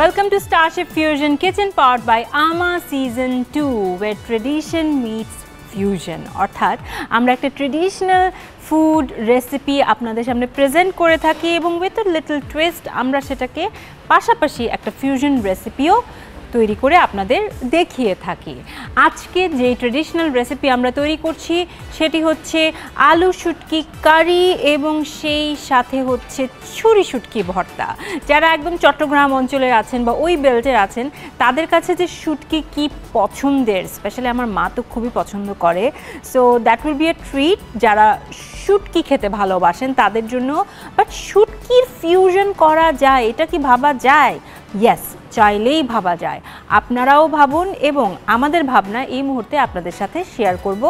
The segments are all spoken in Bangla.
Welcome to Starship Fusion Kitchen powered by Ama Season 2 where tradition meets fusion অর্থাৎ আমরা একটা ট্রেডিশনাল ফুড রেসিপি আপনাদের সামনে প্রেজেন্ট করে থাকি এবং উইথ আ লিটল টুইস্ট আমরা সেটাকে পাশাপাশি একটা ফিউশন রেসিপিও তৈরি করে আপনাদের দেখিয়ে থাকি। আজকে যে ট্রেডিশনাল রেসিপি আমরা তৈরি করছি সেটি হচ্ছে আলু শুটকি কারি এবং সেই সাথে হচ্ছে ছুরি শুটকি ভর্তা। যারা একদম চট্টগ্রাম অঞ্চলের আছেন বা ওই বেল্টের আছেন তাদের কাছে যে শুটকি কি পছন্দের, স্পেশালি আমার মা তো খুবই পছন্দ করে, so that will B A treat যারা শুটকি খেতে ভালোবাসেন তাদের জন্য। বাট শুটকির ফিউশন করা যায়, এটা কি ভাবা যায়? ইয়েস, চাইলেই ভাবা যায়। আপনারাও ভাবুন এবং আমাদের ভাবনা এই মুহূর্তে আপনাদের সাথে শেয়ার করব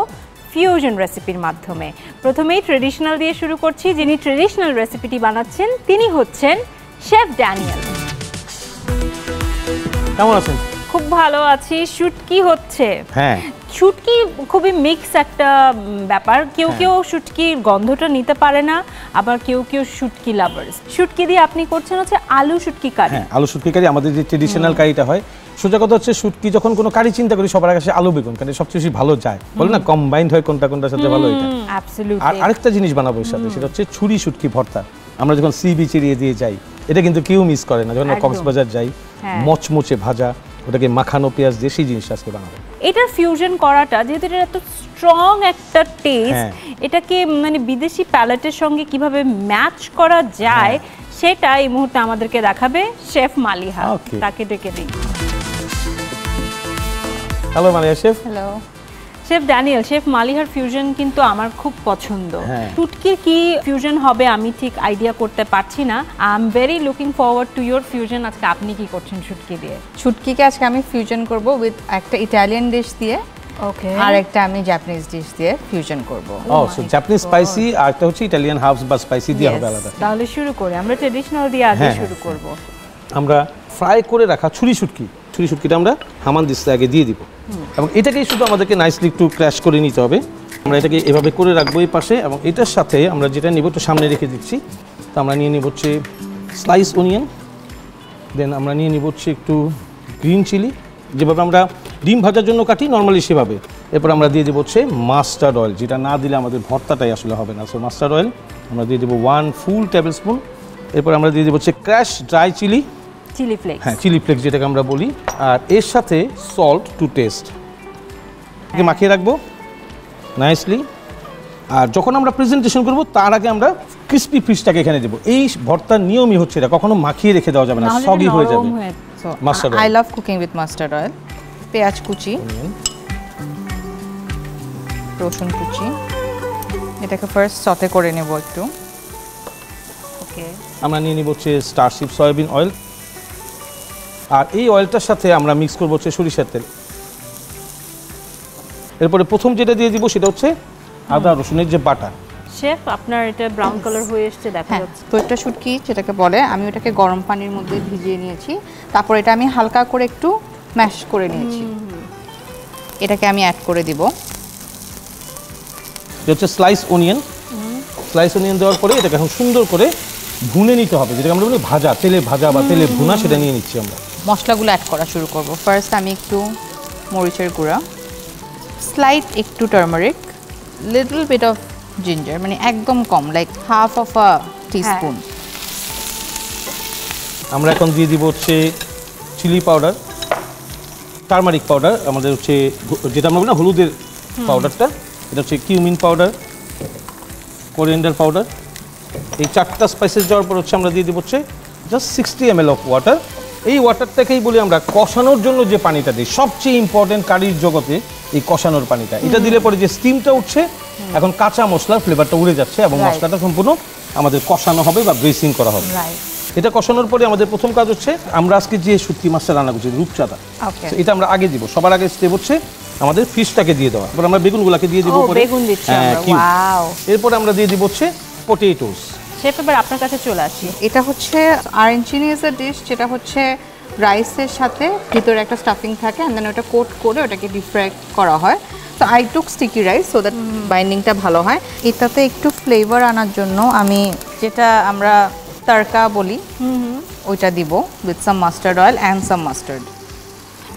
ফিউশন রেসিপির মাধ্যমে। প্রথমেই ট্রেডিশনাল দিয়ে শুরু করছি। যিনি ট্রেডিশনাল রেসিপিটি বানাচ্ছেন তিনি হচ্ছেন শেফ ড্যানিয়েল। কেমন আছেন? খুব ভালো আছি। শুটকি হচ্ছে, হ্যাঁ, শুটকি খুবই মিক্স একটা ব্যাপার। কেউ কেউ শুটকির গন্ধটা নিতে পারে না, আবার কেউ কেউ শুটকি লাভার্স। শুটকি দিয়ে আপনি করছেন হচ্ছে আলু শুটকি কারি। হ্যাঁ, আলু শুটকি কারি আমাদের যে ট্রেডিশনাল কারিটা হয়। সোজা কথা হচ্ছে শুটকি যখন কোনো কারি চিন্তা করি সবার আগে আলু বেগুন, কারণ সবচেয়ে বেশি ভালো যায়, বলে না কম্বাইন্ড হয় কোনটা কোনটার সাথে ভালো এটা। অ্যাবসলিউটলি। আর আরেকটা জিনিস বানাবো এর সাথে, সেটা হচ্ছে ছুরি শুটকি ভর্তা। আমরা যখন সি বিচ এরিয়া দিয়ে যাই এটা কিন্তু কেউ মিস করে না। যখন কক্সবাজার যাই, মচমচে ভাজা, ওটাকে মাখানো পেঁয়াজ দিয়ে সেই জিনিসটা আজকে বানাবো। এটা ফিউশন করাটা যেহেতু এটা এত স্ট্রং একটা টেস্ট, এটাকে মানে বিদেশি প্যালেটের সঙ্গে কিভাবে ম্যাচ করা যায় সেটা এই মুহূর্তে আমাদেরকে দেখাবে শেফ মালিহা। তাকে ডেকে দিই। Hello Maliha chef. Hello chef Daniel. Chef মালিহার ফিউশন কিন্তু আমার খুব পছন্দ। শুটকির কি ফিউশন হবে আমি ঠিক আইডিয়া করতে পারছি না। I am very looking forward to your fusion. আজকে আপনি কি করছেন শুটকি দিয়ে? শুটকিকে আজকে আমি ফিউশন করব উইথ একটা ইটালিয়ান ডিশ দিয়ে, ওকে, আর একটা আমি জাপানিজ ডিশ দিয়ে ফিউশন করব। সো জাপানিজ স্পাইসি আর একটা হচ্ছে ইটালিয়ান হার্বস বা স্পাইসি দিয়ে হবে আলাদা। তাহলে শুরু করি, আমরা ট্রেডিশনাল দিয়ে আগে শুরু করব। আমরা ফ্রাই করে রাখা ছুরি শুটকিটা আমরা হামান দিস্তে আগে দিয়ে দিব এবং এটাকেই শুধু আমাদেরকে নাইসলি একটু ক্র্যাশ করে নিতে হবে। আমরা এটাকে এভাবে করে রাখবো এই পাশে এবং এটার সাথে আমরা যেটা নিব একটু সামনে রেখে দিচ্ছি। তো আমরা নিয়ে নিব হচ্ছে স্লাইস অনিয়ন, দেন আমরা নিয়ে নিব হচ্ছে একটু গ্রিন চিলি, যেভাবে আমরা ডিম ভাজার জন্য কাটি নর্মালি সেভাবে। এরপর আমরা দিয়ে দেবো হচ্ছে মাস্টার্ড অয়েল, যেটা না দিলে আমাদের ভর্তাটাই আসলে হবে না। সো মাস্টার্ড অয়েল আমরা দিয়ে দেবো 1 ফুল টেবিল স্পুন। এরপর আমরা দিয়ে দেবো হচ্ছে ক্র্যাশ ড্রাই চিলি ফ্লেক্স, হ্যাঁ চিলি ফ্লেক্স যেটাকে আমরা বলি। আর এর সাথে সল্ট টু টেস্ট, একে মাখিয়ে রাখবো নাইসলি। আর যখন আমরা প্রেজেন্টেশন করব তার আগে আমরা ক্রিস্পি ফিশটাকে এখানে দেবো। এই ভর্তার নিয়মই হচ্ছে এটা, কখনো মাখিয়ে রেখে দেওয়া যাবে না, সগি হয়ে যাবে। Mustard oil, I love cooking with mustard oil. পেঁয়াজ কুচি, রসুন কুচি, এটাকে ফার্স্ট সতে করে নেব একটু। ওকে, আমরা নিয়ে নিব হচ্ছে স্টারশিপ সয়াবিন অয়েল, আর এই অয়েলটার সাথে আমরা মিক্স করবো হচ্ছে সরিষার তেল। এরপরে প্রথম যেটা দিয়ে দিব সেটা হচ্ছে আদা রসুনের যে বাটা। শেফ আপনার এটা ব্রাউন কালার হয়ে এসেছে দেখা যাচ্ছে। তো এটা শুটকি যেটাকে বলে, আমি ওটাকে গরম পানির মধ্যে ভিজিয়ে নিয়েছি, তারপর এটা আমি হালকা করে একটু ম্যাশ করে নিয়েছি। এটাকে আমি অ্যাড করে দিব। এটা হচ্ছে স্লাইস অনিয়ন দেওয়ার পরে এটাকে এখন সুন্দর করে ভুনে নিতে হবে, যেটাকে আমরা বলি ভাজা, তেলে ভাজা বা তেলে ভুনা, সেটা নিয়ে নিচ্ছি আমরা। মশলাগুলো অ্যাড করা শুরু করব। ফার্স্ট আমি একটু মরিচের গুঁড়া, স্লাইট একটু turmeric, little bit of ginger, মানে একদম কম, like half of a teaspoon. আমরা এখন দিয়ে দিব হচ্ছে চিলি পাউডার, টার্মারিক পাউডার, আমাদের হচ্ছে যেটা আমরা বলি না হলুদের পাউডারটা, এটা হচ্ছে কিউমিন পাউডার, কোরিয়েন্ডার পাউডার। এই 4টা স্পাইসেস যাওয়ার পর হচ্ছে আমরা দিয়ে দিব হচ্ছে জাস্ট 60 ml অফ ওয়াটার। এই ওয়াটারটাকেই বলি আমরা কষানোর জন্য যে পানিটা দিই, সবচেয়ে ইম্পর্টেন্ট কারির জগতে এই কষানোর পানিটা। এটা দিলে পরে যে স্টিমটা উঠছে, এখন কাঁচা মশলার ফ্লেভারটা উড়ে যাচ্ছে এবং মশলাটা সম্পূর্ণ আমাদের কষানো হবে বা ব্রেসিং করা হবে। এটা কষানোর পরে আমাদের প্রথম কাজ হচ্ছে আমরা আজকে যে শুটকি মাছটা রান্না করছি রূপচাঁদা, এটা আমরা আগে দিব। সবার আগে স্টেপ হচ্ছে আমাদের ফিশটাকে দিয়ে দেওয়া, এরপর আমরা বেগুনগুলোকে দিয়ে দিব পরে। এরপর আমরা দিয়ে দিব হচ্ছে পটেটোস। শেফ এবার আপনার কাছে চলে আসি। এটা হচ্ছে আরেঞ্চিনিজের ডিশ, যেটা হচ্ছে রাইসের সাথে ভিতরে একটা স্টাফিং থাকে এন্ড দেন ওটা কোট করে ওটাকে ডিপ ফ্রাই করা হয়। তো I took sticky rice so that বাইন্ডিংটা ভালো হয়। এটাতে একটু ফ্লেভার আনার জন্য আমি যেটা আমরা তড়কা বলি, ওইটা দিব with some mustard oil and some mustard.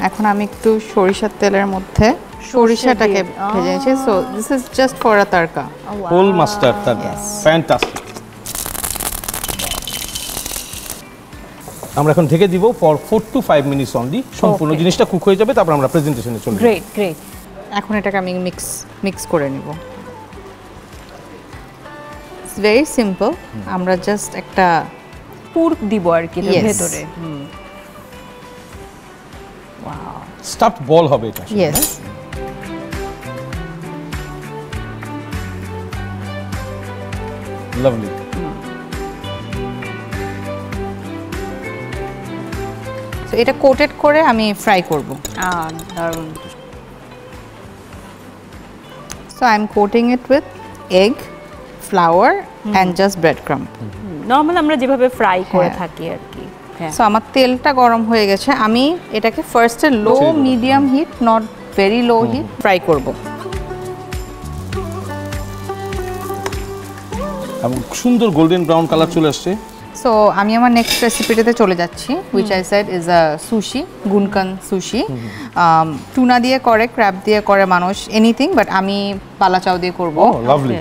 এখন আমি একটু সরিষার তেলের মধ্যে সরিষাটাকে ভেজে নিয়েছি। So this is just for a তারকা, হোল মাস্টার্ড তারকা, ফ্যান্টাস্টিক। আমরা এখন ঢেকে দিব ফর 4 to 5 মিনিটস অনলি। সম্পূর্ণ জিনিসটা কুক হয়ে যাবে, তারপর আমরা প্রেজেন্টেশনে চলে যাব। Great great. এখন এটাকে আমি মিক্স করে নিব। It's very simple. আমরা জাস্ট একটা পুর দিব আর কি Yes. ভেতরে। স্টাফড বল হবে এটা। Yes, lovely. তো এটা কোটেড করে আমি ফ্রাই করব। দারুণ। So I'm coating it with egg, flour and just breadcrumb. Normal আমরা যেভাবে ফ্রাই করে হ্যাঁ। থাকি আর কি। So আমার তেলটা গরম হয়ে গেছে, আমি এটাকে ফার্স্টে low medium heat, not very low heat fry করব। এবং সুন্দর গোল্ডেন ব্রাউন কালার চলে আসছে। সো আমি আমার নেক্সট রেসিপিটাতে চলে যাচ্ছি, which I said is a sushi, gunkan sushi. Tuna দিয়ে করে, ক্র্যাব দিয়ে করে মানুষ, এনিথিং, বাট আমি পালাচাও দিয়ে করব। Oh lovely.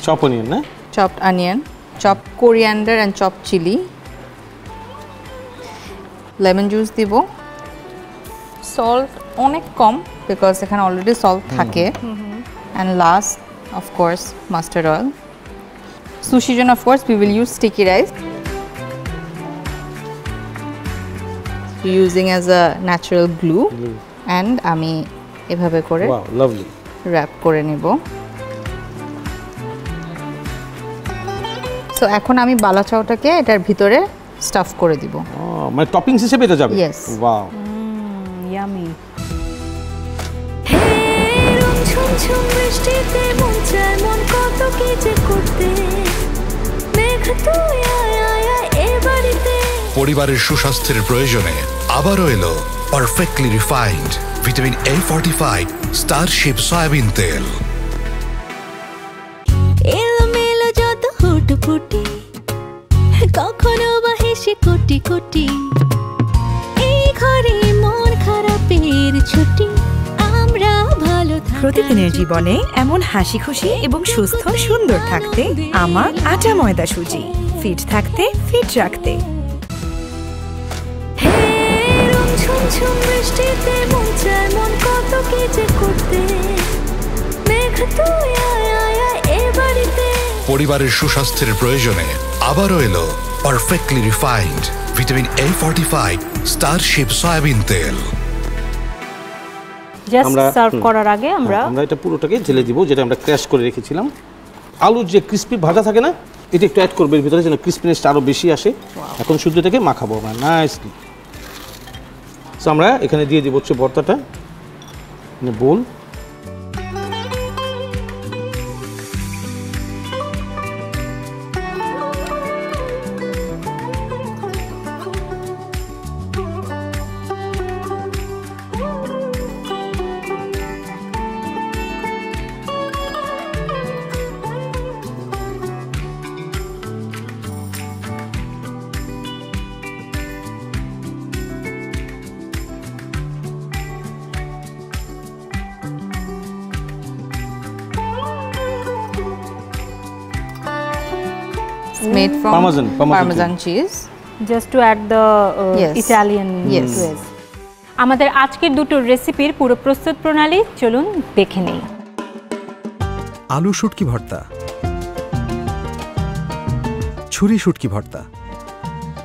চপ অনিয়ন না? Chopped onion, chopped coriander and chopped chilli, lemon juice দিব, সল্ট অনেক কম বিকজ এখানে অলরেডি সল্ট থাকে, and last of course mustard oil. সুশির জন্য of course we will use sticky rice, using as a natural glue, and আমি এভাবে করে ওয়াও লাভলি র্যাপ করে নিব। সো এখন আমি বালাচাওটাকে এটার ভিতরে স্টাফ করে দিব। মানে টপিংস হিসেবে এটা যাবে? Yes. Wow yummy. ঝুমঝুম বৃষ্টিতে মন চায় মন কত কি যে করতে, মেঘ তুই আয় আয় আয় এ বাড়িতে। পরিবারের সুস্বাস্থ্যের প্রয়োজনে আবারও এলো perfectly refined vitamin A45 Starship soybean তেল। এলোমেলো যত হুটফুটি, কখনো বা হেসে কোটি কোটি, এই ঘরে মন খারাপের ছুটি, আমরা ভালো থাকার প্রতিদিনের জীবনে এমন হাসি খুশি এবং সুস্থ সুন্দর থাকতে আমার আটা ময়দা সুজি, ফিট থাকতে ফিট রাখতে। ঝুমঝুম বৃষ্টিতে মন চায় মন কত কি যে করতে, মেঘ তুই আয় আয় আয় এ বাড়িতে। পরিবারের সুস্বাস্থ্যের প্রয়োজনে আবারও এলো perfectly refined vitamin A45 Starship soybean তেল। জাস্ট সার্ভ করার আগে আমরা এটা পুরোটাকে ঢেলে দিব, যেটা আমরা ক্র্যাশ করে রেখেছিলাম। আলুর যে ক্রিস্পি ভাজা থাকে না, এটা একটু অ্যাড করবে এর ভিতরে, যেন ক্রিস্পিনেসটা আরও বেশি আসে। এখন শুধু এটাকে মাখাবো আমরা নাইসলি। সো আমরা এখানে দিয়ে দিব হচ্ছে ভর্তাটা, বোল। Made from Parmesan cheese. Just to add the Yes. Italian Yes. Twist. আমাদের আজকের দুটো রেসিপির পুরো প্রস্তুত প্রণালী চলুন দেখে নেই। আলু শুটকি ভর্তা, ছুরি শুটকি ভর্তা।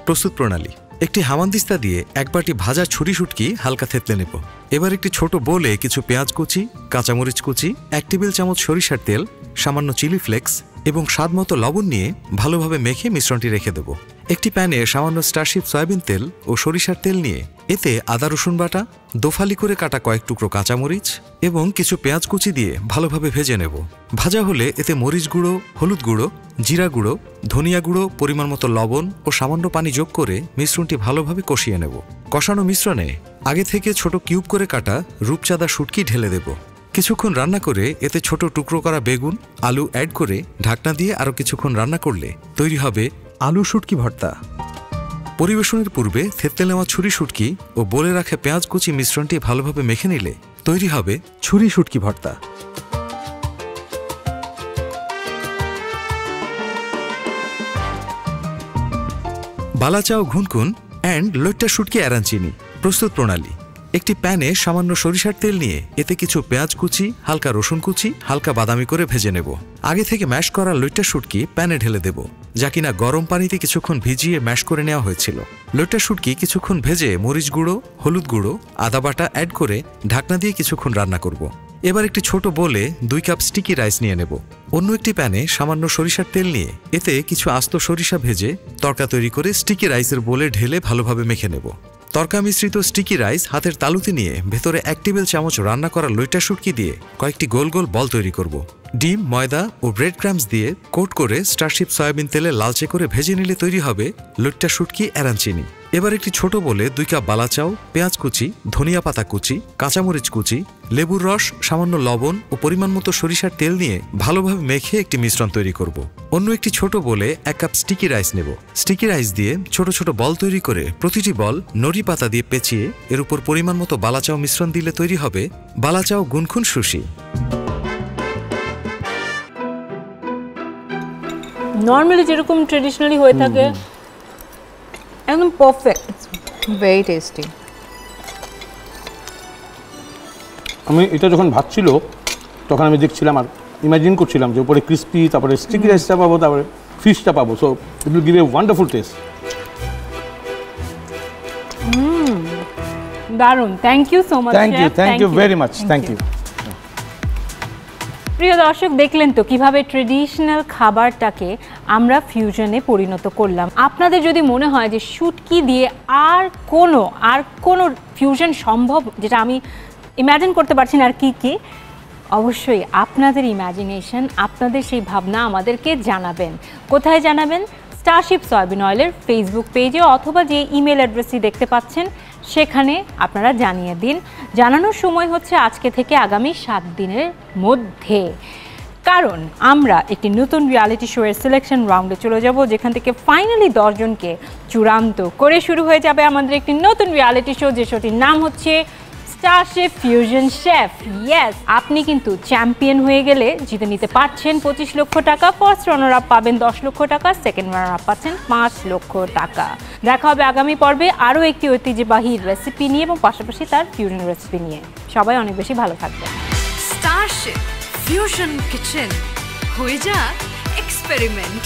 প্রস্তুত প্রণালী: একটি হামানদিস্তা দিয়ে এক বাটি ভাজা ছুরি শুটকি হালকা থেতলে নেব। এবার একটি ছোট বোলে কিছু পেঁয়াজ কুচি, কাঁচামরিচ কুচি, 1 টেবিল চামচ সরিষার তেল, সামান্য চিলি ফ্লেক্স এবং স্বাদমতো লবণ নিয়ে ভালোভাবে মেখে মিশ্রণটি রেখে দেব। একটি প্যানে সামান্য স্টারশিপ সয়াবিন তেল ও সরিষার তেল নিয়ে এতে আদা রসুন বাটা, দোফালি করে কাটা কয়েক টুকরো কাঁচামরিচ এবং কিছু পেঁয়াজ কুচি দিয়ে ভালোভাবে ভেজে নেব। ভাজা হলে এতে মরিচ গুঁড়ো, হলুদ গুঁড়ো, জিরা গুঁড়ো, ধনিয়া গুঁড়ো, পরিমাণ মতো লবণ ও সামান্য পানি যোগ করে মিশ্রণটি ভালোভাবে কষিয়ে নেব। কষানো মিশ্রণে আগে থেকে ছোট কিউব করে কাটা রূপচাঁদা শুটকি ঢেলে দেব। কিছুক্ষণ রান্না করে এতে ছোট টুকরো করা বেগুন, আলু অ্যাড করে ঢাকনা দিয়ে আরও কিছুক্ষণ রান্না করলে তৈরি হবে আলু শুটকি ভর্তা। পরিবেশনের পূর্বে থেতলে নেওয়া ছুরি শুটকি ও বলে রাখা পেঁয়াজ কুচি মিশ্রণটি ভালোভাবে মেখে নিলে তৈরি হবে ছুরি শুটকি ভর্তা। বালাচাও ঘুনকুন অ্যান্ড লইট্টা শুটকি এরাঞ্চিনি। প্রস্তুত প্রণালী: একটি প্যানে সামান্য সরিষার তেল নিয়ে এতে কিছু পেঁয়াজ কুচি, হালকা রসুন কুচি হালকা বাদামি করে ভেজে নেব। আগে থেকে ম্যাশ করা লইট্টা শুটকি প্যানে ঢেলে দেব, যা কিনা গরম পানিতে কিছুক্ষণ ভিজিয়ে ম্যাশ করে নেওয়া হয়েছিল। লইট্টা শুটকি কিছুক্ষণ ভেজে মরিচ গুঁড়ো, হলুদ গুঁড়ো, আদা বাটা অ্যাড করে ঢাকনা দিয়ে কিছুক্ষণ রান্না করব। এবার একটি ছোট বোলে 2 কাপ স্টিকি রাইস নিয়ে নেব। অন্য একটি প্যানে সামান্য সরিষার তেল নিয়ে এতে কিছু আস্ত সরিষা ভেজে তড়কা তৈরি করে স্টিকি রাইসের বোলে ঢেলে ভালোভাবে মেখে নেব। তড়কা মিশ্রিত স্টিকি রাইস হাতের তালুতে নিয়ে ভেতরে 1 টেবিল চামচ রান্না করা লইট্টা শুটকি দিয়ে কয়েকটি গোল গোল বল তৈরি করব। ডিম, ময়দা ও ব্রেড ক্রাম্বস দিয়ে কোট করে স্টারশিপ সয়াবিন তেলে লালচে করে ভেজে নিলে তৈরি হবে লইট্টা শুটকি এরাঞ্চিনি। এবার একটি ছোট বোলে 2 কাপ বালাচাও, পেঁয়াজ কুচি, ধনিয়া পাতা কুচি, কাঁচামরিচ কুচি, লেবুর রস, সামান্য লবণ ও পরিমাণ মতো সরিষার তেল নিয়ে ভালোভাবে মেখে একটি মিশ্রণ তৈরি করব। অন্য একটি ছোট বোলে 1 কাপ স্টিকি রাইস নেব। স্টিকি রাইস দিয়ে ছোট ছোট বল তৈরি করে প্রতিটি বল নড়ি পাতা দিয়ে পেঁচিয়ে এর উপর পরিমাণ মতো বালাচাও মিশ্রণ দিলে তৈরি হবে বালাচাও গুনখুন সুশি। নর্মালি যেরকম ট্রেডিশনালি হয়ে থাকে একদম পারফেক্ট, ভেরি টেস্টি। আমি এটা যখন ভাজছিল তখন আমি দেখছিলাম আর ইমাজিন করছিলাম যে উপরে ক্রিস্পি, তারপরে স্টিকি রাইসটা পাবো, তারপরে ফিশটা পাবো। So it will give a wonderful taste. দারুণ, thank you so much. Thank you very much, thank you. প্রিয় দর্শক, দেখলেন তো কিভাবে ট্রেডিশনাল খাবারটাকে আমরা ফিউশনে পরিণত করলাম। আপনাদের যদি মনে হয় যে শুটকি দিয়ে আর কোনো ফিউশন সম্ভব যেটা আমি ইমাজিন করতে পারছি না আর কি, অবশ্যই আপনাদের ইমাজিনেশন, আপনাদের সেই ভাবনা আমাদেরকে জানাবেন। কোথায় জানাবেন? স্টারশিপ সয়াবিন অয়েলের ফেসবুক পেজে অথবা যে ইমেল অ্যাড্রেসটি দেখতে পাচ্ছেন সেখানে আপনারা জানিয়ে দিন। জানানোর সময় হচ্ছে আজকে থেকে আগামী 7 দিনের মধ্যে, কারণ আমরা একটি নতুন রিয়ালিটি শো এর সিলেকশন রাউন্ডে চলে যাব, যেখান থেকে ফাইনালি 10 জনকে চূড়ান্ত করে শুরু হয়ে যাবে আমাদের একটি নতুন রিয়ালিটি শো, যে শোটির নাম হচ্ছে স্টারশেফ ফিউশন শেফ। ইয়েস, আপনি কিন্তু চ্যাম্পিয়ন হয়ে গেলে জিতে নিতে পারছেন 25 লক্ষ টাকা, ফার্স্ট রানার আপ পাবেন 10 লক্ষ টাকা, সেকেন্ড রানার আপ পাচ্ছেন 5 লক্ষ টাকা। দেখা হবে আগামী পর্বে আরও একটি ঐতিহ্যবাহী রেসিপি নিয়ে এবং পাশাপাশি তার ফিউশন রেসিপি নিয়ে। সবাই অনেক বেশি ভালো থাকবেন। স্টারশেফ ফিউশন কিচেন, হয়ে যাক এক্সপেরিমেন্ট।